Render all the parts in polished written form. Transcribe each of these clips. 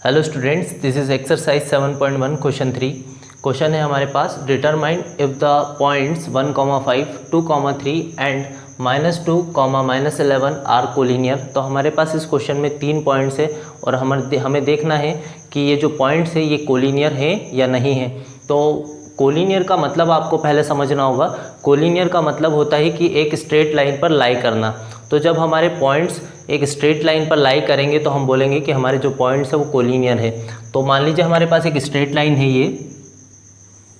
Hello students, this is exercise 7.1 question 3। Question है हमारे पास, determine if the points 1,5, 2,3 and -2, -11 are collinear. तो हमारे पास इस क्वेश्चन में 3 पॉइंट्स है और हमें देखना है कि ये जो पॉइंट्स है ये कोलिनियर है या नहीं है। तो कोलिनियर का मतलब आपको पहले समझना होगा। कोलिनियर का मतलब होता है कि एक स्ट्रेट लाइन पर लाई करना। तो जब हमारे पॉइंट्स एक स्ट्रेट लाइन पर लाई करेंगे तो हम बोलेंगे कि हमारे जो पॉइंट्स है वो कोलिनियर है। तो मान लीजिए हमारे पास एक स्ट्रेट लाइन है,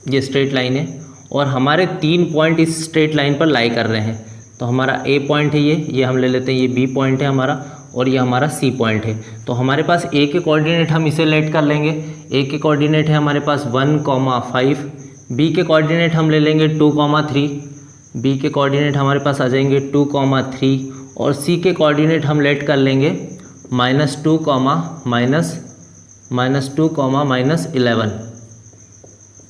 ये स्ट्रेट लाइन है और हमारे 3 पॉइंट इस स्ट्रेट लाइन पर लाई कर रहे हैं। तो हमारा ए पॉइंट है, ये हम ले लेते हैं, ये बी पॉइंट है हमारा और ये हमारा सी पॉइंट है। तो हमारे पास ए के कोऑर्डिनेट हम इसे लेट कर लेंगे। ए के कोऑर्डिनेट है हमारे पास 1,5, बी के कोऑर्डिनेट हम ले लेंगे 2,3, बी के कोऑर्डिनेट हमारे पास आ जाएंगे 2,3 और सी के कोऑर्डिनेट हम लेट कर लेंगे -2, -11,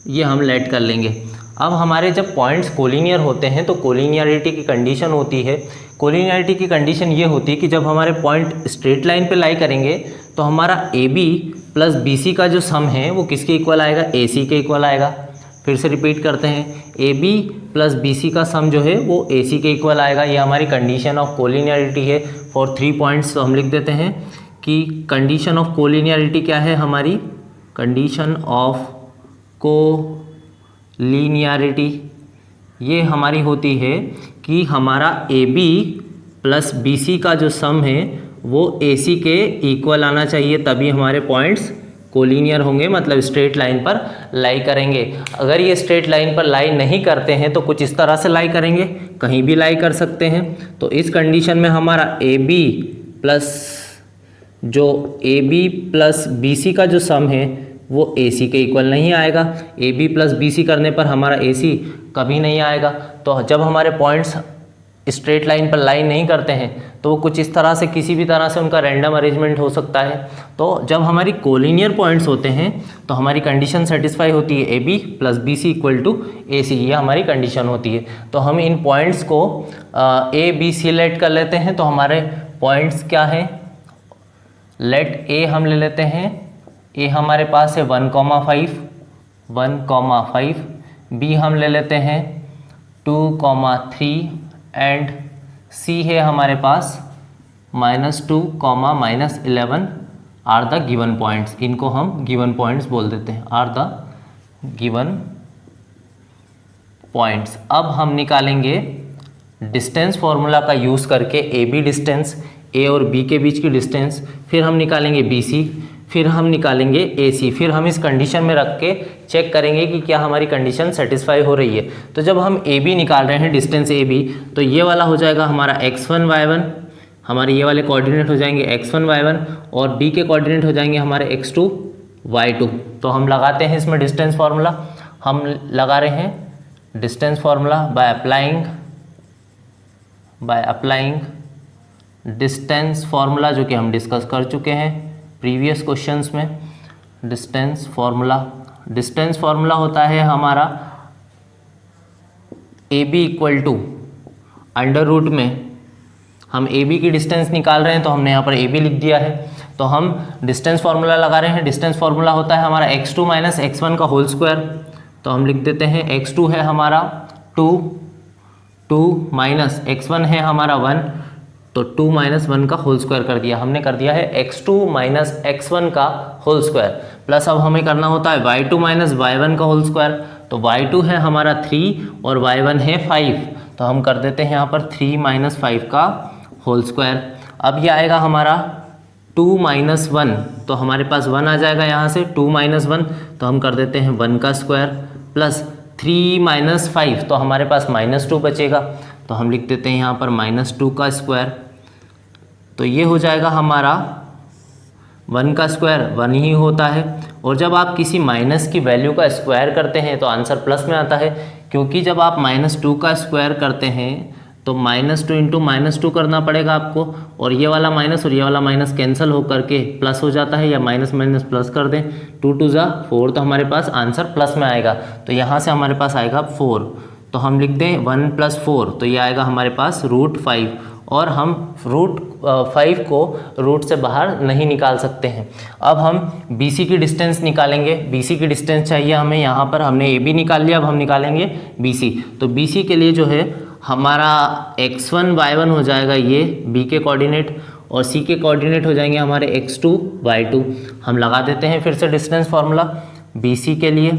ये हम लेट कर लेंगे। अब हमारे जब पॉइंट्स कोलिनियर होते हैं तो कोलिनियरिटी की कंडीशन होती है। कोलिनियरिटी की कंडीशन ये होती है कि जब हमारे पॉइंट स्ट्रेट लाइन पे लाई करेंगे तो हमारा A B plus B C का जो सम है वो किसके इक्वल आएगा, ए सी के इक्वल आएगा। फिर से रिपीट करते हैं, A B plus B C का सम जो है वो ए सी के इक्वल आएगा। ये हमारी कंडीशन ऑफ कोलिनियरिटी है फॉर 3 पॉइंट्स। तो हम लिख देते हैं कि कंडीशन ऑफ कोलिनियरिटी क्या है हमारी, कंडीशन ऑफ कोलिनियरिटी ये हमारी होती है कि हमारा A B plus B C का जो सम है वो ए सी के इक्वल आना चाहिए, तभी हमारे पॉइंट्स कोलिनियर होंगे, मतलब स्ट्रेट लाइन पर लाई करेंगे। अगर ये स्ट्रेट लाइन पर लाई नहीं करते हैं तो कुछ इस तरह से लाई करेंगे, कहीं भी लाई कर सकते हैं। तो इस कंडीशन में हमारा A B plus B C का जो सम है वो ए सी के इक्वल नहीं आएगा। A B plus B C करने पर हमारा ए सी कभी नहीं आएगा। तो जब हमारे पॉइंट्स स्ट्रेट लाइन पर लाई नहीं करते हैं तो वो कुछ इस तरह से, किसी भी तरह से उनका रैंडम अरेंजमेंट हो सकता है। तो जब हमारी कोलिनियर पॉइंट्स होते हैं तो हमारी कंडीशन सेटिस्फाई होती है, A B plus B C equal to A C, ये हमारी कंडीशन होती है। तो हम इन पॉइंट्स को ए बी सी लेट कर लेते हैं। तो हमारे पॉइंट्स क्या हैं, लेट ए हम ले लेते हैं, ए हमारे पास है 1,5, बी हम ले लेते हैं 2,3 एंड सी है हमारे पास -2, -11 आर द गिवन पॉइंट्स। इनको हम गिवन पॉइंट्स बोल देते हैं, आर द गिवन पॉइंट्स। अब हम निकालेंगे डिस्टेंस फॉर्मूला का यूज़ करके ए बी डिस्टेंस, ए और बी के बीच की डिस्टेंस, फिर हम निकालेंगे बी सी, फिर हम निकालेंगे ए सी। फिर हम इस कंडीशन में रख के चेक करेंगे कि क्या हमारी कंडीशन सेटिस्फाई हो रही है। तो जब हम ए बी निकाल रहे हैं, डिस्टेंस ए बी, तो ये वाला हो जाएगा हमारा x1 y1, हमारे ये वाले कोऑर्डिनेट हो जाएंगे x1 y1 और बी के कोऑर्डिनेट हो जाएंगे हमारे x2 y2। तो हम लगाते हैं इसमें डिस्टेंस फार्मूला। हम लगा रहे हैं distance formula by applying distance formula, जो कि हम डिस्कस कर चुके हैं प्रीवियस क्वेश्चंस में। डिस्टेंस फार्मूला होता है हमारा A B equal to under root में, हम ए बी की डिस्टेंस निकाल रहे हैं तो हमने यहाँ पर ए बी लिख दिया है। तो हम डिस्टेंस फार्मूला लगा रहे हैं। डिस्टेंस फार्मूला होता है हमारा x2 माइनस x1 का होल स्क्वायर। तो हम लिख देते हैं x2 है हमारा 2 माइनस x1 है हमारा 1, तो 2 - 1 का होल स्क्वायर कर दिया हमने, कर दिया है x2 माइनस x1 का होल स्क्वायर। प्लस अब हमें करना होता है y2 माइनस y1 का होल स्क्वायर। तो y2 है हमारा 3 और y1 है 5, तो हम कर देते हैं यहाँ पर 3 - 5 का होल स्क्वायर। अब ये आएगा हमारा 2 - 1, तो हमारे पास 1 आ जाएगा यहाँ से, 2 - 1, तो हम कर देते हैं 1 का स्क्वायर प्लस 3 - 5, तो हमारे पास -2 बचेगा। तो हम लिख देते हैं यहाँ पर -2 का स्क्वायर। तो ये हो जाएगा हमारा 1 का स्क्वायर 1 ही होता है। और जब आप किसी माइनस की वैल्यू का स्क्वायर करते हैं तो आंसर प्लस में आता है, क्योंकि जब आप -2 का स्क्वायर करते हैं तो -2 × -2 करना पड़ेगा आपको, और ये वाला माइनस और ये वाला माइनस कैंसिल हो करके प्लस हो जाता है, या माइनस प्लस कर दें, 2 × 2 = 4, तो हमारे पास आंसर प्लस में आएगा। तो यहाँ से हमारे पास आएगा 4, तो हम लिख दें 1 + 4, तो ये आएगा हमारे पास √5, और हम रूट 5 को रूट से बाहर नहीं निकाल सकते हैं। अब हम BC की डिस्टेंस निकालेंगे। BC की डिस्टेंस चाहिए हमें, यहाँ पर हमने AB निकाल लिया, अब हम निकालेंगे BC। तो BC के लिए जो है हमारा x1 y1 हो जाएगा ये B के कोऑर्डिनेट, और C के कोऑर्डिनेट हो जाएंगे हमारे x2 y2। हम लगा देते हैं फिर से डिस्टेंस फार्मूला BC के लिए।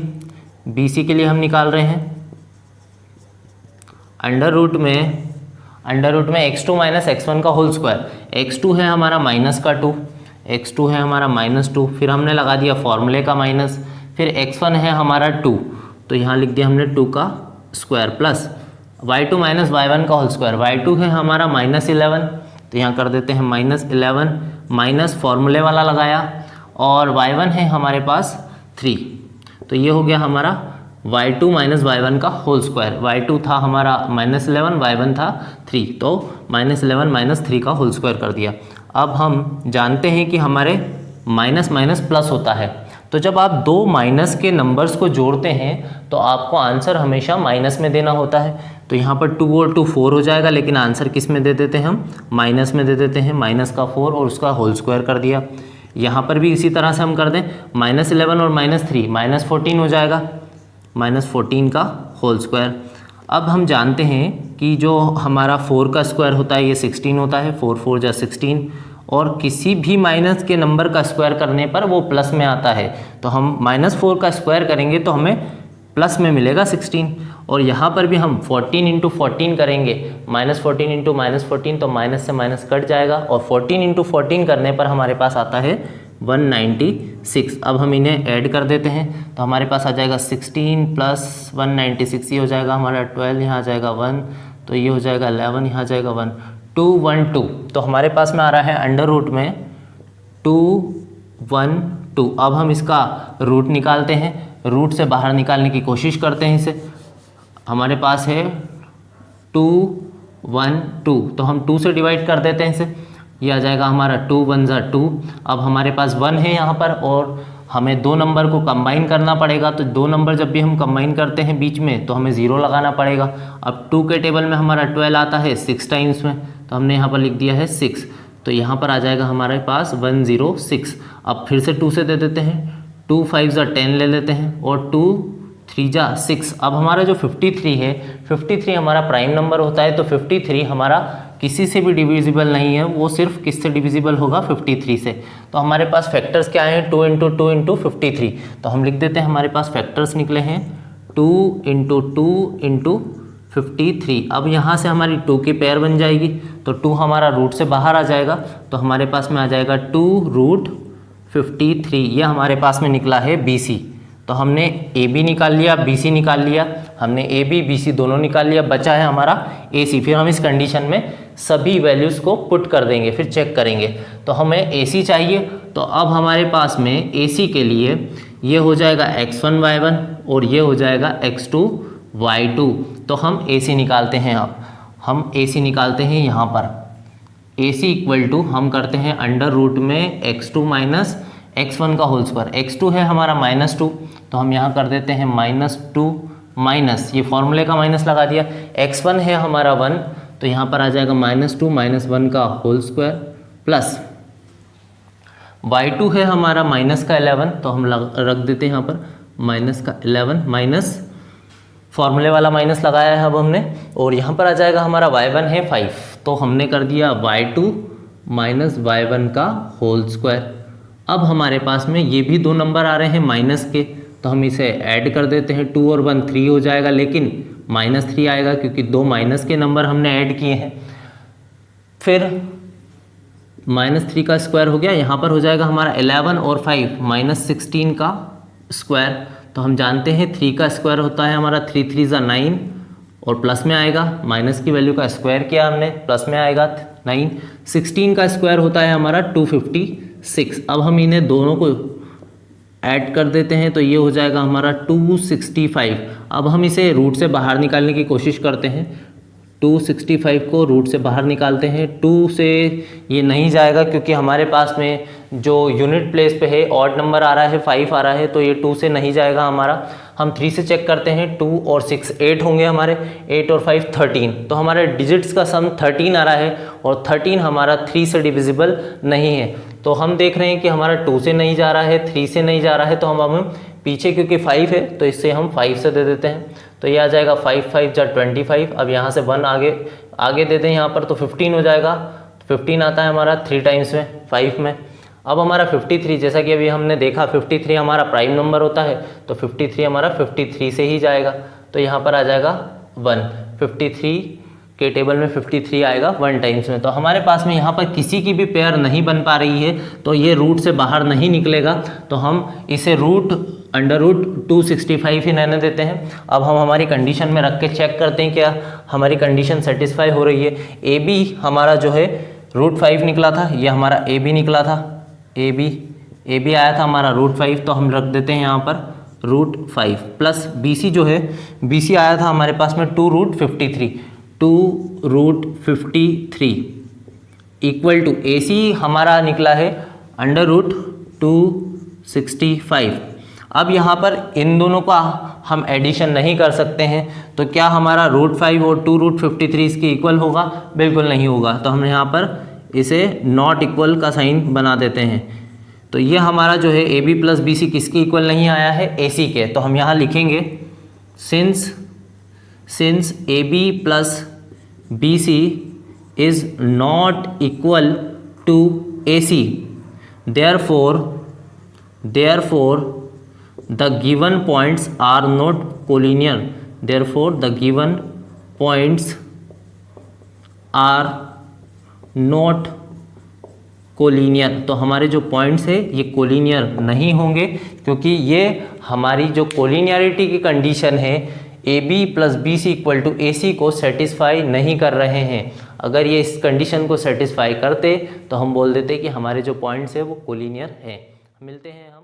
BC के लिए हम निकाल रहे हैं अंडर रूट में x2 माइनस x1 का होल स्क्वायर। x2 है हमारा माइनस का 2, x2 है हमारा -2, फिर हमने लगा दिया फॉर्मूले का माइनस, फिर x1 है हमारा 2, तो यहाँ लिख दिया हमने 2 का square, plus y2 minus y1 का होल स्क्वायर। y2 है हमारा -11, तो यहाँ कर देते हैं -11, माइनस फॉर्मूले वाला लगाया, और y1 है हमारे पास 3, तो ये हो गया हमारा y2 माइनस y1 का होल स्क्वायर। y2 था हमारा -11, y1 था 3, तो -11 माइनस 3 का होल स्क्वायर कर दिया। अब हम जानते हैं कि हमारे माइनस माइनस प्लस होता है, तो जब आप दो माइनस के नंबर्स को जोड़ते हैं तो आपको आंसर हमेशा माइनस में देना होता है। तो यहाँ पर 2 और 2 4 हो जाएगा, लेकिन आंसर किस में दे देते हैं हम, माइनस में दे देते हैं, माइनस का 4 और उसका होल स्क्वायर कर दिया। यहाँ पर भी इसी तरह से हम कर दें, -11 और -3 -14 हो जाएगा, -14 का होल स्क्वायर। अब हम जानते हैं कि जो हमारा 4 का स्क्वायर होता है ये 16 होता है, 4 4 जा 16, और किसी भी माइनस के नंबर का स्क्वायर करने पर वो प्लस में आता है। तो हम -4 का स्क्वायर करेंगे तो हमें प्लस में मिलेगा 16, और यहाँ पर भी हम 14 इंटू 14 करेंगे, -14 इंटू -14, तो माइनस से माइनस कट जाएगा, और 14 इंटू 14 करने पर हमारे पास आता है 196। अब हम इन्हें ऐड कर देते हैं तो हमारे पास आ जाएगा 16 प्लस 196, ये हो जाएगा हमारा 12, यहाँ आ जाएगा 1, तो ये हो जाएगा 11, यहाँ आ जाएगा 1, 212। तो हमारे पास में आ रहा है अंडर रूट में 212। अब हम इसका रूट निकालते हैं, रूट से बाहर निकालने की कोशिश करते हैं इसे। हमारे पास है 212, तो हम 2 से डिवाइड कर देते हैं इसे, ये आ जाएगा हमारा 2 1 जा 2। अब हमारे पास 1 है यहाँ पर, और हमें दो नंबर को कंबाइन करना पड़ेगा, तो दो नंबर जब भी हम कंबाइन करते हैं बीच में तो हमें 0 लगाना पड़ेगा। अब 2 के टेबल में हमारा 12 आता है 6 टाइम्स में, तो हमने यहाँ पर लिख दिया है 6, तो यहाँ पर आ जाएगा हमारे पास 106। अब फिर से 2 से दे देते हैं, 2 5 जा 10 ले लेते हैं, और 2 3 जा 6। अब हमारा जो 53 है, 53 हमारा प्राइम नंबर होता है, तो 53 हमारा किसी से भी डिविजिबल नहीं है, वो सिर्फ किससे डिविजिबल होगा, 53 से। तो हमारे पास फैक्टर्स क्या हैं, 2 इंटू 2 इंटू 53, तो हम लिख देते हैं हमारे पास फैक्टर्स निकले हैं 2 इंटू 2 इंटू 53। अब यहाँ से हमारी 2 की पेयर बन जाएगी, तो 2 हमारा रूट से बाहर आ जाएगा, तो हमारे पास में आ जाएगा 2√53। ये हमारे पास में निकला है BC। तो हमने AB निकाल लिया, BC निकाल लिया, हमने AB BC दोनों निकाल लिया, बचा है हमारा AC। फिर हम इस कंडीशन में सभी वैल्यूज़ को पुट कर देंगे, फिर चेक करेंगे। तो हमें AC चाहिए, तो अब हमारे पास में AC के लिए ये हो जाएगा x1 y1 और ये हो जाएगा x2 y2। तो हम AC निकालते हैं। अब हम AC निकालते हैं यहाँ पर, AC इक्वल टू हम करते हैं अंडर रूट में x2 माइनस x1 का होल स्क्वायर। x2 है हमारा -2, तो हम यहाँ कर देते हैं -2 माइनस, ये फॉर्मूले का माइनस लगा दिया। x1 है हमारा 1, तो यहाँ पर आ जाएगा -2 माइनस 1 का होल स्क्वायर, प्लस y2 है हमारा -11, तो हम रख देते हैं यहाँ पर -11 माइनस फॉर्मूले वाला माइनस लगाया है अब हमने, और यहाँ पर आ जाएगा हमारा y1 है 5, तो हमने कर दिया y2 माइनस y1 का होल स्क्वायर। अब हमारे पास में ये भी दो नंबर आ रहे हैं माइनस के, तो हम इसे ऐड कर देते हैं, 2 और 1 3 हो जाएगा, लेकिन -3 आएगा क्योंकि दो माइनस के नंबर हमने ऐड किए हैं। फिर -3 का स्क्वायर हो गया, यहाँ पर हो जाएगा हमारा 11 और 5 -16 का स्क्वायर। तो हम जानते हैं 3 का स्क्वायर होता है हमारा 3 3 जा 9, और प्लस में आएगा, माइनस की वैल्यू का स्क्वायर किया हमने, प्लस में आएगा 9। 16 का स्क्वायर होता है हमारा 256। अब हम इन्हें दोनों को ऐड कर देते हैं, तो ये हो जाएगा हमारा 265। अब हम इसे रूट से बाहर निकालने की कोशिश करते हैं, 265 को रूट से बाहर निकालते हैं। 2 से ये नहीं जाएगा क्योंकि हमारे पास में जो यूनिट प्लेस पे है ऑड नंबर आ रहा है, 5 आ रहा है, तो ये 2 से नहीं जाएगा हमारा। हम 3 से चेक करते हैं, 2 और 6 8 होंगे हमारे, 8 और 5 13, तो हमारे डिजिट्स का सम 13 आ रहा है और 13 हमारा 3 से डिविजिबल नहीं है। तो हम देख रहे हैं कि हमारा 2 से नहीं जा रहा है, 3 से नहीं जा रहा है, तो हम पीछे क्योंकि 5 है तो इससे हम 5 से दे देते हैं, तो ये आ जाएगा 5 5 जा 25। अब यहाँ से 1 आगे दे दें यहाँ पर, तो 15 हो जाएगा। 15 आता है हमारा 3 टाइम्स में 5 में। अब हमारा 53, जैसा कि अभी हमने देखा 53 हमारा प्राइम नंबर होता है, तो 53 हमारा 53 से ही जाएगा, तो यहाँ पर आ जाएगा 1। 53 के टेबल में 53 आएगा 1 टाइम्स में। तो हमारे पास में यहाँ पर किसी की भी पेयर नहीं बन पा रही है, तो ये रूट से बाहर नहीं निकलेगा, तो हम इसे अंडर रूट 265 ही रहने देते हैं। अब हम हमारी कंडीशन में रख के चेक करते हैं क्या हमारी कंडीशन सेटिस्फाई हो रही है। ए बी हमारा जो है √5 निकला था, ये हमारा ए बी निकला था, ए बी आया था हमारा √5, तो हम रख देते हैं यहाँ पर √5 प्लस बी सी जो है, बी सी आया था हमारे पास में 2√53 इक्वल टू ए सी हमारा निकला है अंडर रूट 265। अब यहाँ पर इन दोनों का हम एडिशन नहीं कर सकते हैं, तो क्या हमारा √5 और 2√53 इसके इक्वल होगा? बिल्कुल नहीं होगा, तो हम यहाँ पर इसे नॉट इक्वल का साइन बना देते हैं। तो ये हमारा जो है A B plus B C किसके इक्वल नहीं आया है? ए सी के। तो हम यहाँ लिखेंगे since A B plus B C is not equal to A C, therefore the given points are not collinear, therefore the given points are not collinear. तो हमारे जो पॉइंट्स है ये कोलिनियर नहीं होंगे, क्योंकि ये हमारी जो कोलिनियरिटी की कंडीशन है A B plus B C equal to A C को सेटिस्फाई नहीं कर रहे हैं। अगर ये इस कंडीशन को सेटिस्फाई करते तो हम बोल देते कि हमारे जो पॉइंट्स है वो कोलिनियर हैं। मिलते हैं हम।